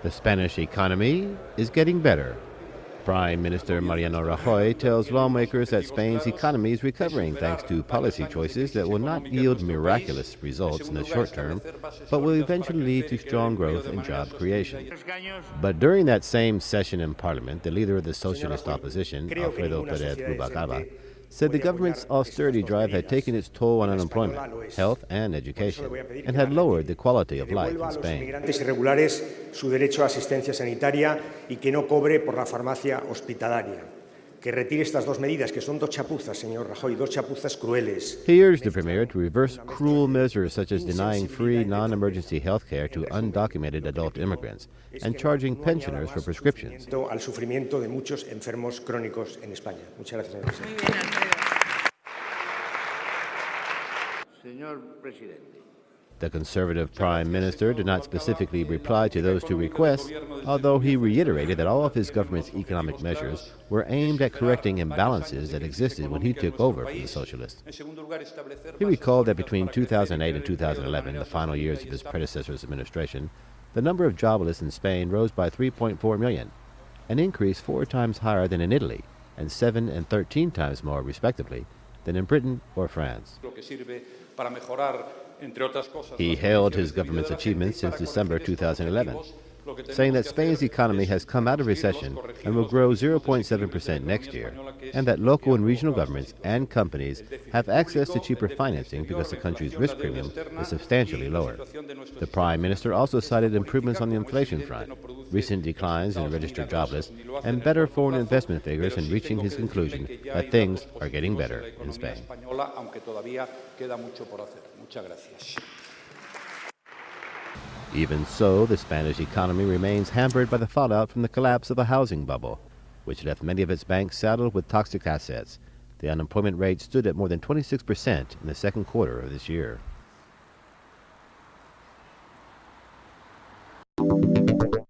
The Spanish economy is getting better. Prime Minister Mariano Rajoy tells lawmakers that Spain's economy is recovering thanks to policy choices that will not yield miraculous results in the short term, but will eventually lead to strong growth and job creation. But during that same session in Parliament, the leader of the socialist opposition, Alfredo Pérez Rubalcaba, said the government's austerity drive had taken its toll on unemployment, health, and education, and had lowered the quality of life in Spain. Su derecho a asistencia sanitaria y que no cobre por la farmacia hospitalaria. Que retire estas dos medidas, que son dos chapuzas, señor Rajoy, dos chapuzas crueles. He urged the Premier to reverse cruel measures such as denying free non-emergency health care to undocumented adult immigrants and charging pensioners for prescriptions. Al sufrimiento de muchos enfermos crónicos en España. Muchas gracias, señor presidente. Señor presidente. The Conservative Prime Minister did not specifically reply to those two requests, although he reiterated that all of his government's economic measures were aimed at correcting imbalances that existed when he took over from the socialists. He recalled that between 2008 and 2011, the final years of his predecessor's administration, the number of jobless in Spain rose by 3.4 million, an increase 4 times higher than in Italy, and 7 and 13 times more, respectively, than in Britain or France. He hailed his government's achievements since December 2011, saying that Spain's economy has come out of recession and will grow 0.7% next year, and that local and regional governments and companies have access to cheaper financing because the country's risk premium is substantially lower. The Prime Minister also cited improvements on the inflation front, recent declines in registered jobless, and better foreign investment figures, in reaching his conclusion that things are getting better in Spain. Even so, the Spanish economy remains hampered by the fallout from the collapse of the housing bubble, which left many of its banks saddled with toxic assets. The unemployment rate stood at more than 26% in the second quarter of this year.